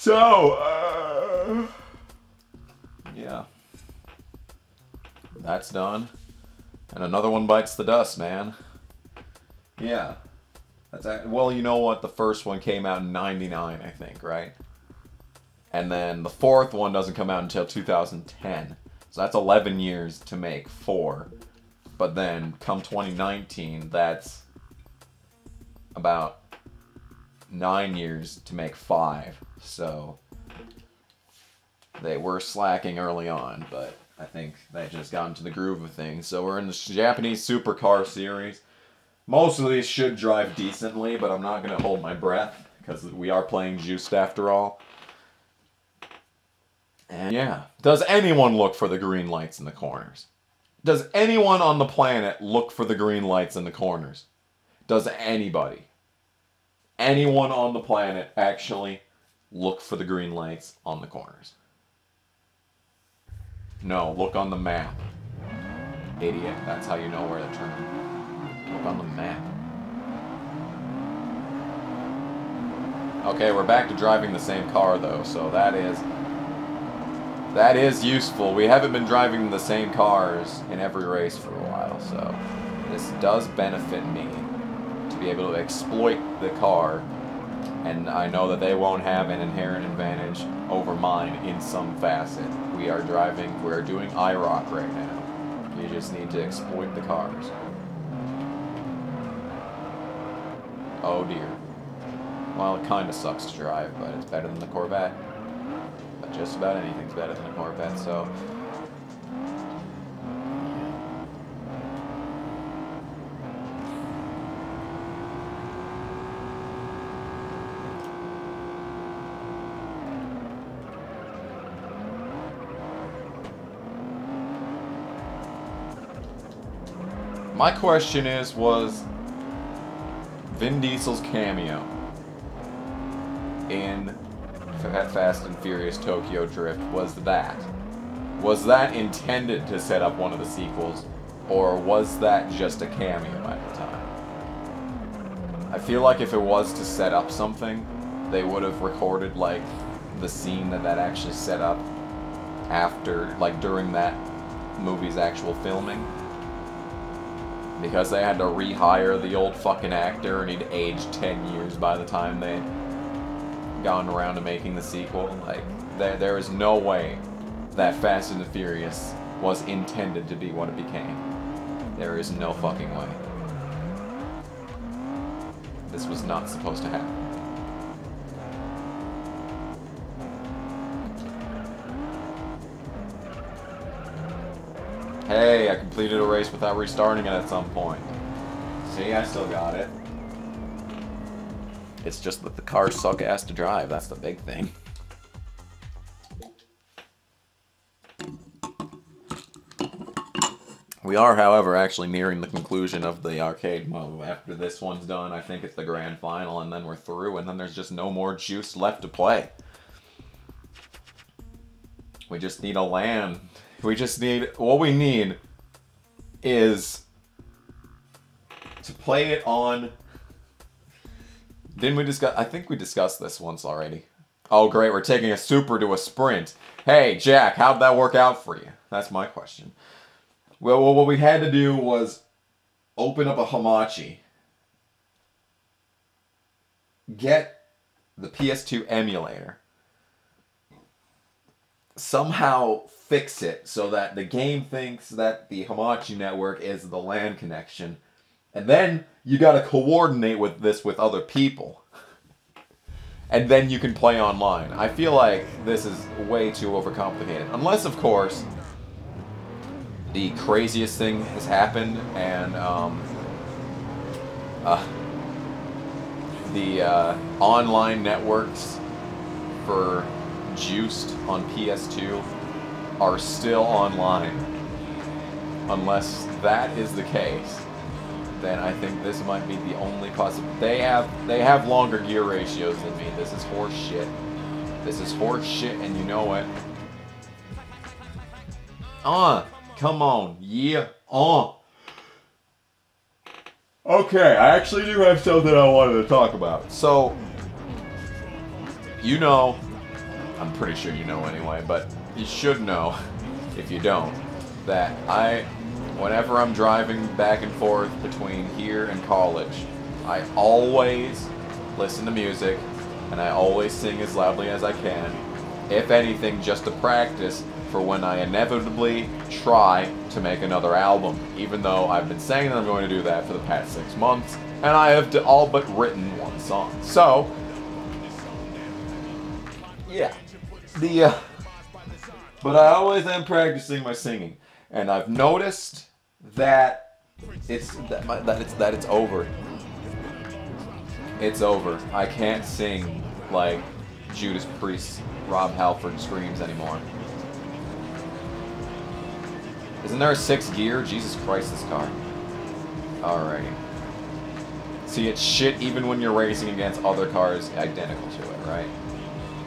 So, yeah. That's done. And another one bites the dust, man. Yeah. Well, you know what? The first one came out in '99, I think, right? And then the fourth one doesn't come out until 2010. So that's 11 years to make 4. But then, come 2019, that's about 9 years to make 5. So they were slacking early on, but I think they just got into the groove of things. So we're in the Japanese supercar series. Most of these should drive decently, but I'm not going to hold my breath because we are playing Juiced after all. And yeah, does anyone look for the green lights in the corners? Does anyone on the planet look for the green lights in the corners? Does anybody? Anyone on the planet actually look for the green lights on the corners? No, look on the map. Idiot, that's how you know where to turn. Look on the map. Okay, we're back to driving the same car though, so that is useful. We haven't been driving the same cars in every race for a while, so this does benefit me to be able to exploit the car, and I know that they won't have an inherent advantage over mine in some facet. We're doing IROC right now. You just need to exploit the cars. Oh dear. Well, it kind of sucks to drive, but it's better than the Corvette. But just about anything's better than a Corvette, so... My question is, was Vin Diesel's cameo in Fast and Furious Tokyo Drift, was that intended to set up one of the sequels, or was that just a cameo at the time? I feel like if it was to set up something, they would have recorded, like, the scene that actually set up after, like, during that movie's actual filming. Because they had to rehire the old fucking actor, and he'd aged 10 years by the time they'd gone around to making the sequel. Like, there is no way that Fast and the Furious was intended to be what it became. There is no fucking way. This was not supposed to happen. Hey, I completed a race without restarting it at some point. See, I still got it. It's just that the cars suck ass to drive, that's the big thing. We are, however, actually nearing the conclusion of the arcade mode. After this one's done, I think it's the grand final, and then we're through, and then there's just no more juice left to play. We just need a LAN. What we need is to play it on... Didn't we discuss... I think we discussed this once already. Oh, great, we're taking a super to a sprint. Hey, Jack, how'd that work out for you? That's my question. Well, what we had to do was open up a Hamachi, get the PS2 emulator, somehow fix it so that the game thinks that the Hamachi network is the LAN connection, and then you gotta coordinate with this with other people. And then you can play online. I feel like this is way too overcomplicated. Unless, of course, the craziest thing has happened, and the online networks for Juiced on PS2 are still online. Unless that is the case, then I think this might be the only possible. They have longer gear ratios than me. This is horse shit. This is horse shit, and you know it. Come on, yeah, Okay, I actually do have something I wanted to talk about. So, you know, I'm pretty sure you know anyway, but you should know, if you don't, that whenever I'm driving back and forth between here and college, I always listen to music, and I always sing as loudly as I can, if anything, just to practice for when I inevitably try to make another album, even though I've been saying that I'm going to do that for the past 6 months, and I have all but written one song. So, yeah. But I always am practicing my singing, and I've noticed that it's over. It's over. I can't sing like Judas Priest, Rob Halford screams anymore. Isn't there a 6th gear? Jesus Christ, this car. Alrighty. See, it's shit even when you're racing against other cars identical to it, right?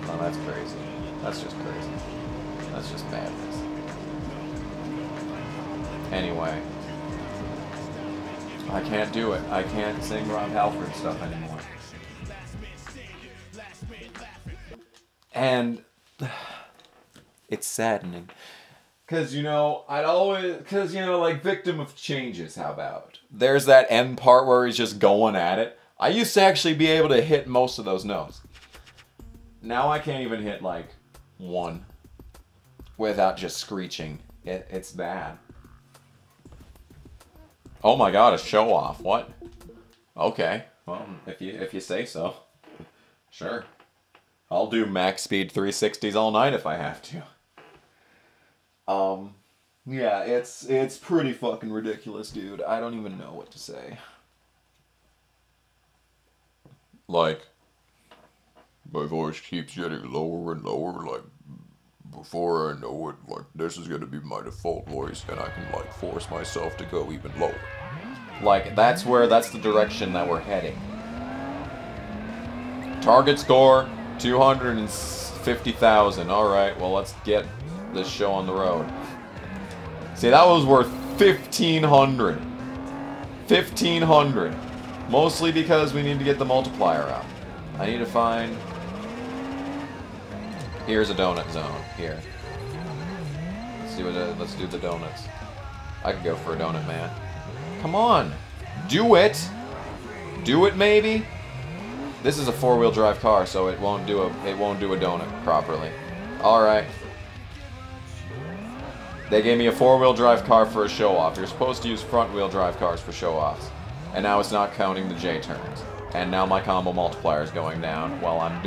Oh, that's crazy. That's just crazy. That's just madness. Anyway. I can't do it. I can't sing Rob Halford stuff anymore. And it's saddening. Because, like, victim of changes, how about? There's that end part where he's just going at it. I used to actually be able to hit most of those notes. Now I can't even hit, like, one without just screeching. It's bad. Oh my god, a show-off. What? Okay. Well, if you say so. Sure. I'll do max speed 360s all night if I have to. Yeah, it's pretty fucking ridiculous, dude. I don't even know what to say. Like, my voice keeps getting lower and lower, like, before I know it, like, this is gonna be my default voice, and I can, like, force myself to go even lower. Like, that's the direction that we're heading. Target score, 250,000. Alright, well, let's get this show on the road. See, that was worth 1,500. 1,500. Mostly because we need to get the multiplier up. I need to find... Here's a donut zone. Here. Let's do the donuts. I could go for a donut, man. Come on! Do it! Do it, maybe? This is a 4-wheel drive car, so it won't do a donut properly. Alright. They gave me a 4-wheel drive car for a show-off. You're supposed to use front-wheel drive cars for show-offs. And now it's not counting the J-turns. And now my combo multiplier is going down while I'm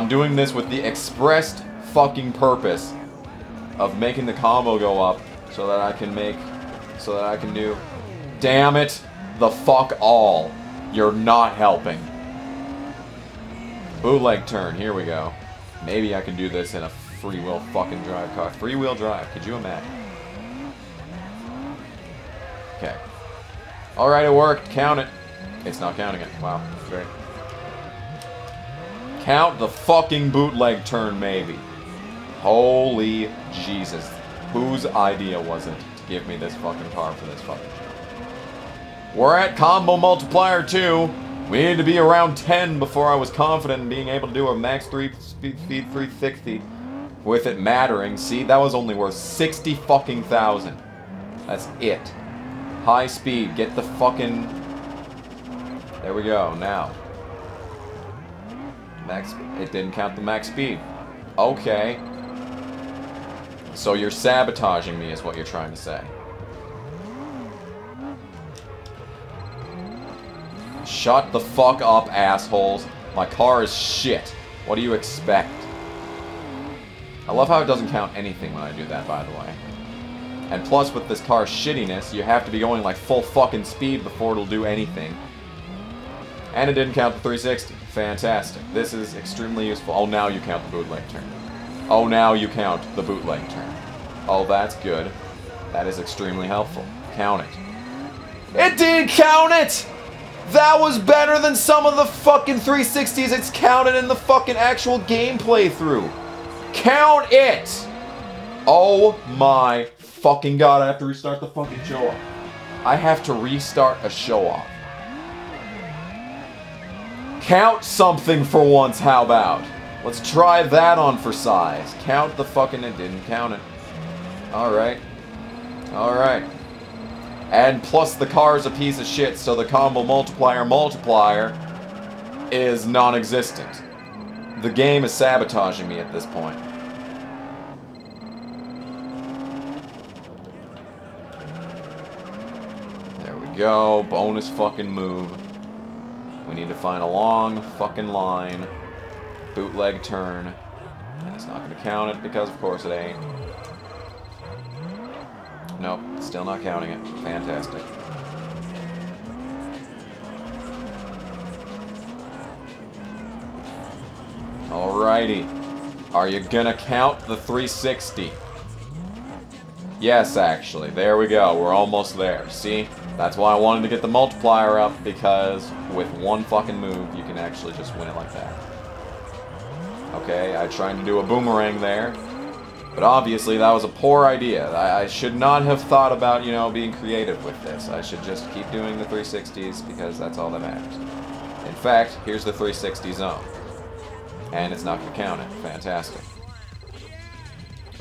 doing this with the expressed fucking purpose of making the combo go up so that I can do... Damn it! The fuck all. You're not helping. Bootleg turn, here we go. Maybe I can do this in a free-wheel fucking drive car. Free-wheel drive, could you imagine? Okay. Alright, it worked. Count it. It's not counting it. Wow, great. Count the fucking bootleg turn, maybe. Holy Jesus. Whose idea was it to give me this fucking car for this fucking show? We're at combo multiplier 2. We need to be around 10 before I was confident in being able to do a max 3-speed 360 with it mattering. See, that was only worth 60 fucking thousand. That's it. High speed, get the fucking... There we go, now. Max... It didn't count the max speed. Okay. So you're sabotaging me is what you're trying to say. Shut the fuck up, assholes. My car is shit. What do you expect? I love how it doesn't count anything when I do that, by the way. And plus, with this car's shittiness, you have to be going like full fucking speed before it'll do anything. And it didn't count the 360. Fantastic. This is extremely useful. Oh, now you count the bootleg turn. Oh, now you count the bootleg turn. Oh, that's good. That is extremely helpful. Count it. It did count it! That was better than some of the fucking 360s it's counted in the fucking actual game playthrough. Count it! Oh my fucking god, I have to restart the fucking show-off. I have to restart a show-off. Count something for once, how about? Let's try that on for size. Count the fucking... It didn't count it. Alright. Alright. And plus the car's a piece of shit, so the combo multiplier is non-existent. The game is sabotaging me at this point. There we go. Bonus fucking move. We need to find a long fucking line. Bootleg turn. And it's not going to count it because of course it ain't. Nope, still not counting it. Fantastic. Alrighty. Are you gonna count the 360? Yes, actually. There we go. We're almost there. See? That's why I wanted to get the multiplier up, because with one fucking move, you can actually just win it like that. Okay, I tried to do a boomerang there. But obviously that was a poor idea. I should not have thought about, you know, being creative with this. I should just keep doing the 360s because that's all that matters. In fact, here's the 360 zone. And it's not going to count it. Fantastic.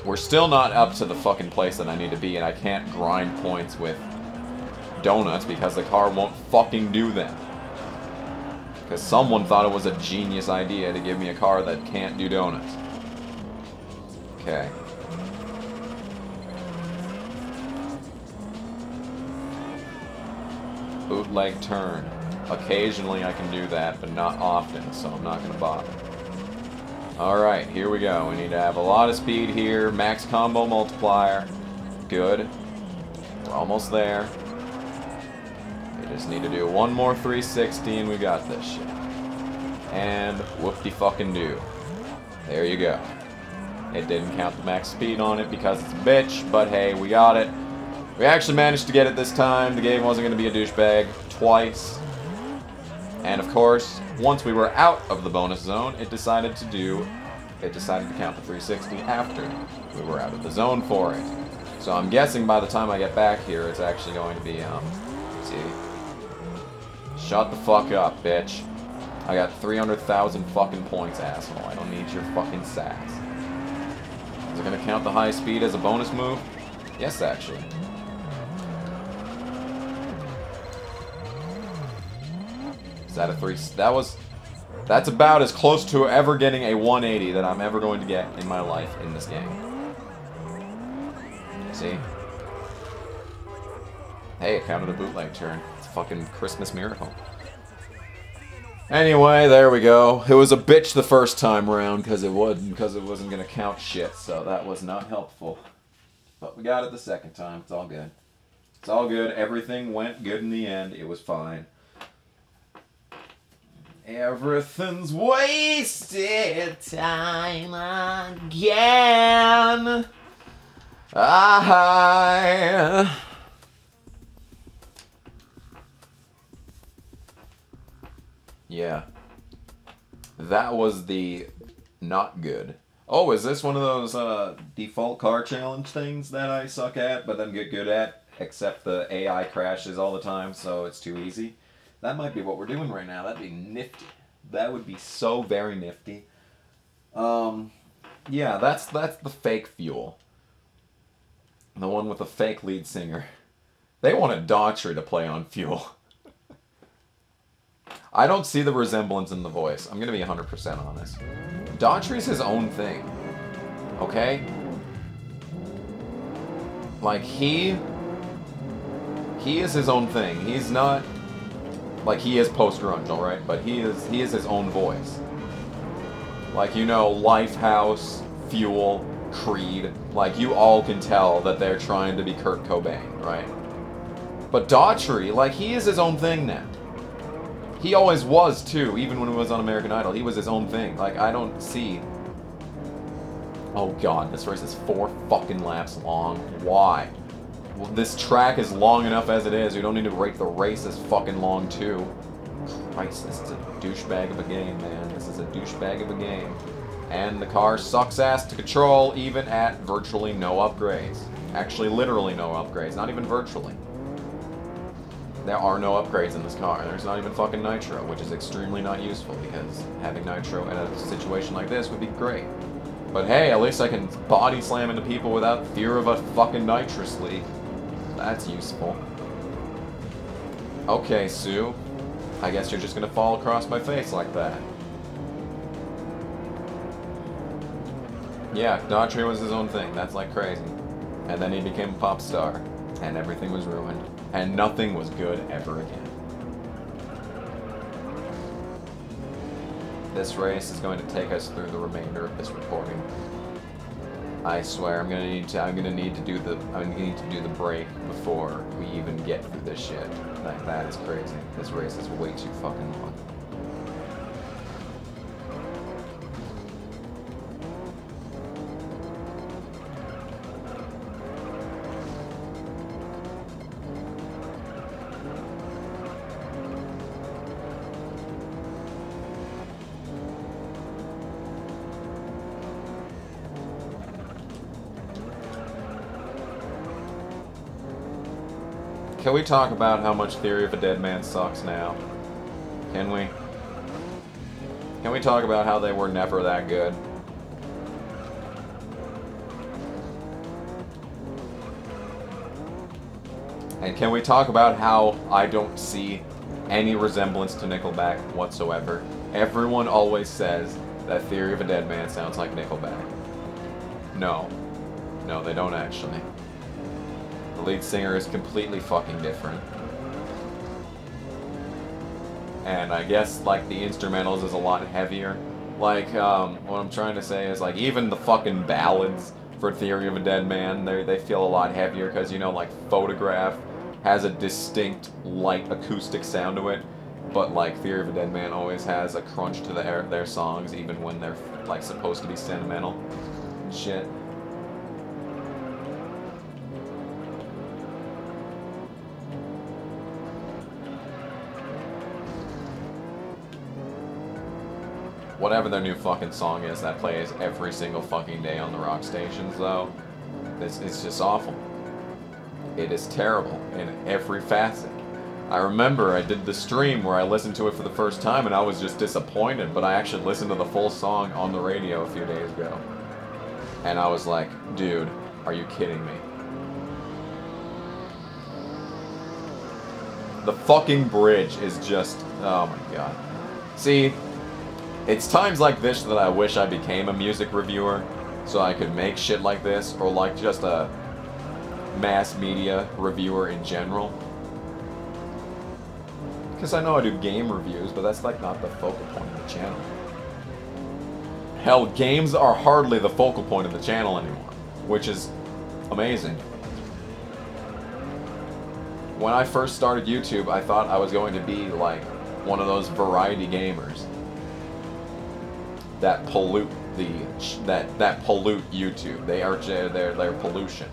We're still not up to the fucking place that I need to be, and I can't grind points with donuts because the car won't fucking do them. Because someone thought it was a genius idea to give me a car that can't do donuts. Okay. Bootleg turn. Occasionally I can do that, but not often, so I'm not going to bother. Alright, here we go. We need to have a lot of speed here. Max combo multiplier. Good. We're almost there. We just need to do one more 360 and we got this shit. And whoop-de-fucking-do. There you go. It didn't count the max speed on it because it's a bitch, but hey, we got it. We actually managed to get it this time. The game wasn't going to be a douchebag twice. And of course, once we were out of the bonus zone, it decided to count the 360 after we were out of the zone for it. So I'm guessing by the time I get back here, it's actually going to be, let's see. Shut the fuck up, bitch. I got 300,000 fucking points, asshole. I don't need your fucking sass. Is it going to count the high speed as a bonus move? Yes, actually. Is that a 3? That's about as close to ever getting a 180 that I'm ever going to get in my life in this game. See? Hey, it counted a bootleg turn. It's a fucking Christmas miracle. Anyway, there we go. It was a bitch the first time around because it wasn't going to count shit, so that was not helpful. But we got it the second time. It's all good. It's all good. Everything went good in the end. It was fine. Everything's wasted time again. Yeah. That was the not good. Oh, is this one of those default car challenge things that I suck at but then get good at? Except the AI crashes all the time, so it's too easy. That might be what we're doing right now. That'd be nifty. That would be so very nifty. Yeah, that's the fake Fuel. The one with the fake lead singer. They wanted Daughtry to play on Fuel. I don't see the resemblance in the voice. I'm gonna be 100% honest. Daughtry's his own thing. Okay? Like, he is his own thing. He's not... Like, he is post-grunge, alright? But he is his own voice. Like, you know, Lifehouse, Fuel, Creed. Like, you all can tell that they're trying to be Kurt Cobain, right? But Daughtry, like, he is his own thing now. He always was, too, even when he was on American Idol. He was his own thing. Like, I don't see... Oh, God, this race is 4 fucking laps long. Why? Well, this track is long enough as it is. We don't need to rate the race as fucking long, too. Christ, this is a douchebag of a game, man. This is a douchebag of a game. And the car sucks ass to control, even at virtually no upgrades. Actually, literally no upgrades. Not even virtually. There are no upgrades in this car. There's not even fucking nitro, which is extremely not useful because having nitro in a situation like this would be great. But hey, at least I can body slam into people without fear of a fucking nitrous leak. That's useful. Okay, Sue. I guess you're just gonna fall across my face like that. Yeah, Daughtry was his own thing. That's like crazy. And then he became a pop star. And everything was ruined. And nothing was good ever again. This race is going to take us through the remainder of this recording. I swear I'm gonna need to do the break before we even get through this shit. Like, that is crazy. This race is way too fucking long. Can we talk about how much Theory of a Dead Man sucks now? Can we? Can we talk about how they were never that good? And can we talk about how I don't see any resemblance to Nickelback whatsoever? Everyone always says that Theory of a Dead Man sounds like Nickelback. No. No, they don't actually. The lead singer is completely fucking different. And I guess, like, the instrumentals is a lot heavier. Like, what I'm trying to say is, like, even the fucking ballads for Theory of a Dead Man, they feel a lot heavier, because, you know, like, Photograph has a distinct, light acoustic sound to it, but, like, Theory of a Dead Man always has a crunch to their songs, even when they're, like, supposed to be sentimental and shit. Whatever their new fucking song is that plays every single fucking day on the rock stations, though, it's just awful. It is terrible in every facet. I remember I did the stream where I listened to it for the first time and I was just disappointed, but I actually listened to the full song on the radio a few days ago. And I was like, dude, are you kidding me? The fucking bridge is just, oh my god. See, it's times like this that I wish I became a music reviewer, so I could make shit like this, or like just a mass media reviewer in general. Because I know I do game reviews, but that's like not the focal point of the channel. Hell, games are hardly the focal point of the channel anymore, which is amazing. When I first started YouTube, I thought I was going to be like one of those variety gamers that pollute that pollute YouTube. They're pollution.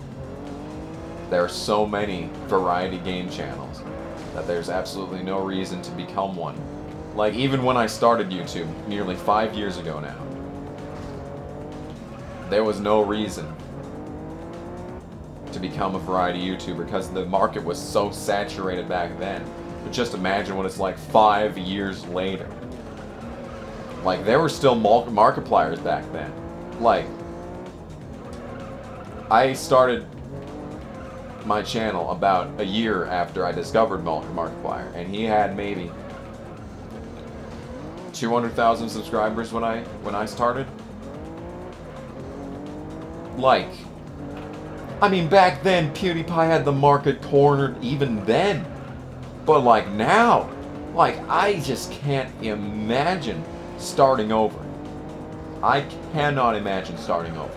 There are so many variety game channels that there's absolutely no reason to become one. Like, even when I started YouTube nearly 5 years ago now, there was no reason to become a variety YouTuber because the market was so saturated back then. But just imagine what it's like 5 years later. Like, there were still Markipliers back then. Like, I started my channel about a year after I discovered Markiplier, and he had maybe 200,000 subscribers when I started. Like, I mean, back then PewDiePie had the market cornered even then. But like now, like, I just can't imagine starting over. I cannot imagine starting over.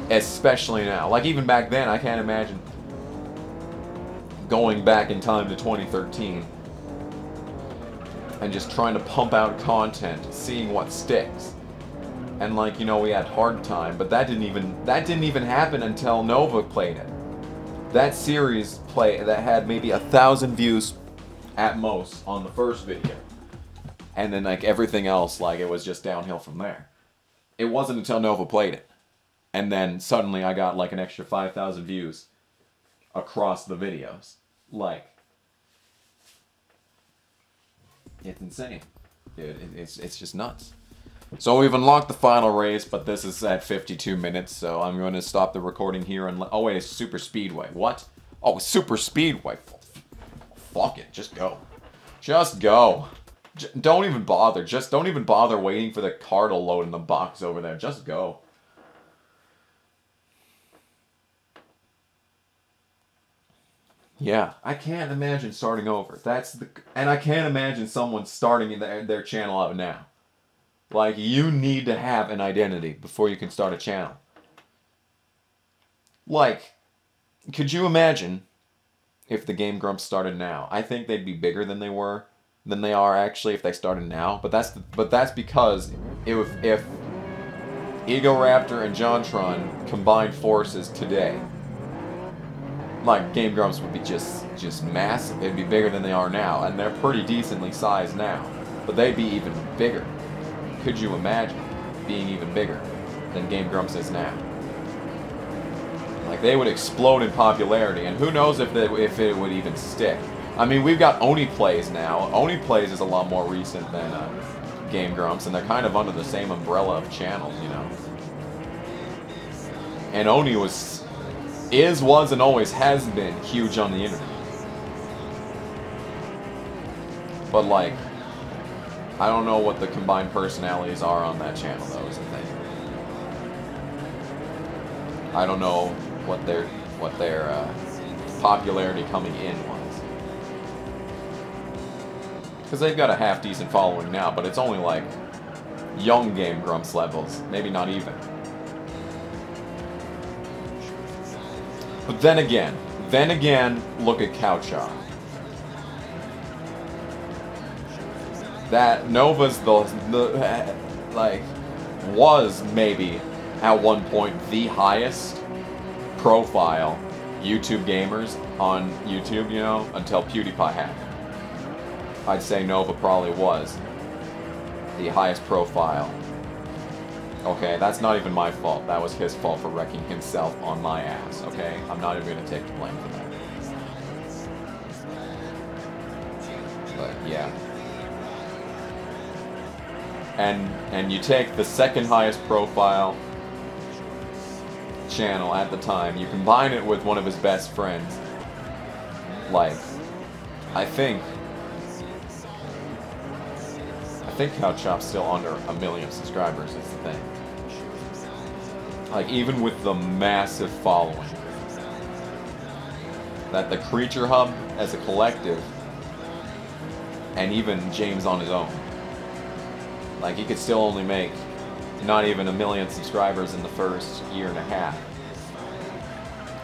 Especially now. Like, even back then, I can't imagine going back in time to 2013 and just trying to pump out content, seeing what sticks. And like, you know, we had Hard Time, but that didn't even happen until Nova played it. That series that had maybe 1,000 views at most on the first video. And then, like, everything else, like, it was just downhill from there. It wasn't until Nova played it. And then suddenly I got, like, an extra 5,000 views across the videos. Like, It's insane. It's just nuts. So we've unlocked the final race, but this is at 52 minutes, so I'm going to stop the recording here and... Oh, wait, it's Super Speedway. What? Oh, Super Speedway. Fuck it. Just go. Just go. Don't even bother. Just don't even bother waiting for the car to load in the box over there. Just go. Yeah, I can't imagine starting over. And I can't imagine someone starting their channel out now. Like, you need to have an identity before you can start a channel. Like, could you imagine if the Game Grumps started now? I think they'd be bigger than they are actually if they started now. But that's because if Egoraptor and JonTron combined forces today, like, Game Grumps would be just massive. It'd be bigger than they are now, and they're pretty decently sized now. But they'd be even bigger. Could you imagine being even bigger than Game Grumps is now? Like, they would explode in popularity, and who knows if it would even stick. I mean, we've got Oni Plays now. Oni Plays is a lot more recent than Game Grumps, and they're kind of under the same umbrella of channels, you know. And Oni was, and always has been huge on the internet. But, like, I don't know what the combined personalities are on that channel, though, is the thing. I don't know what their popularity coming in was. Because they've got a half-decent following now, but it's only like young Game Grumps levels. Maybe not even. But then again, look at Cowchop. That Nova's was maybe at one point the highest profile YouTube gamers on YouTube, you know, until PewDiePie happened. I'd say Nova probably was the highest profile. Okay, that's not even my fault. That was his fault for wrecking himself on my ass, okay? I'm not even going to take the blame for that. But, yeah. And you take the second highest profile channel at the time, you combine it with one of his best friends. Like, I think Cowchop's still under 1 million subscribers, is the thing. Like, even with the massive following that the Creature Hub as a collective, and even James on his own, like, he could still only make not even 1 million subscribers in the first year and a half.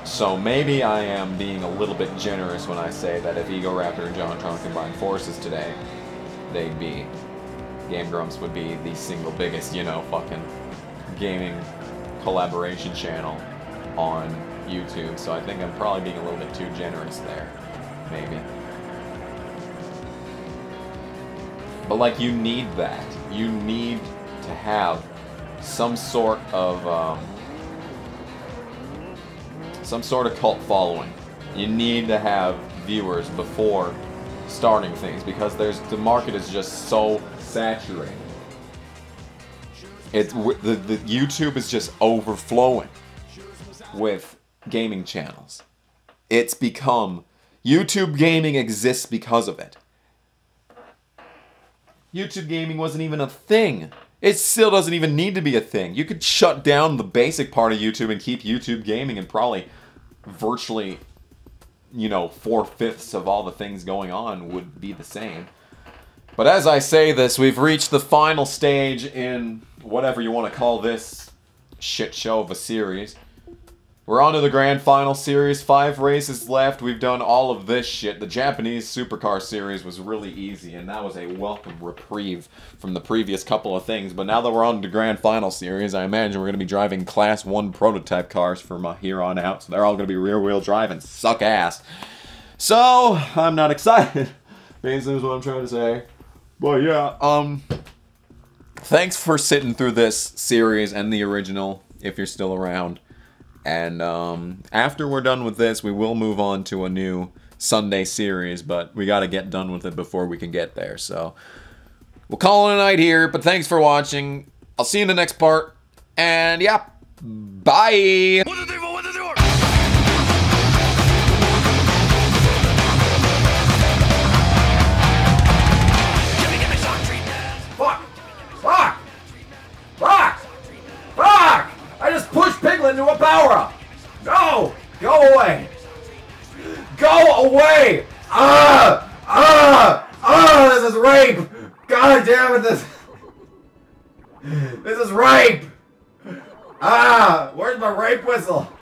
So maybe I am being a little bit generous when I say that if Egoraptor and JonTron combined forces today, they'd be... Game Grumps would be the single biggest, you know, fucking gaming collaboration channel on YouTube. So I think I'm probably being a little bit too generous there. Maybe. But, like, you need that. You need to have some sort of cult following. You need to have viewers before starting things, because the market is just so saturated. The YouTube is just overflowing with gaming channels. It's become... YouTube gaming exists because of it. YouTube gaming wasn't even a thing. It still doesn't even need to be a thing. You could shut down the basic part of YouTube and keep YouTube gaming, and probably virtually, you know, 4/5 of all the things going on would be the same. But as I say this, we've reached the final stage in whatever you want to call this shit show of a series. We're on to the grand final series. 5 races left. We've done all of this shit. The Japanese Supercar series was really easy, and that was a welcome reprieve from the previous couple of things. But now that we're on to the grand final series, I imagine we're going to be driving Class 1 prototype cars from here on out. So they're all going to be rear-wheel drive and suck ass. So, I'm not excited. Basically is what I'm trying to say. But yeah, thanks for sitting through this series and the original, if you're still around. And after we're done with this, we will move on to a new Sunday series, but we got to get done with it before we can get there. So we'll call it a night here, but thanks for watching. I'll see you in the next part, and yeah, bye. Fuck! I just pushed Piglet into a power-up! No! Go away! Go away! This is rape! God damn it, this is rape! Where's my rape whistle?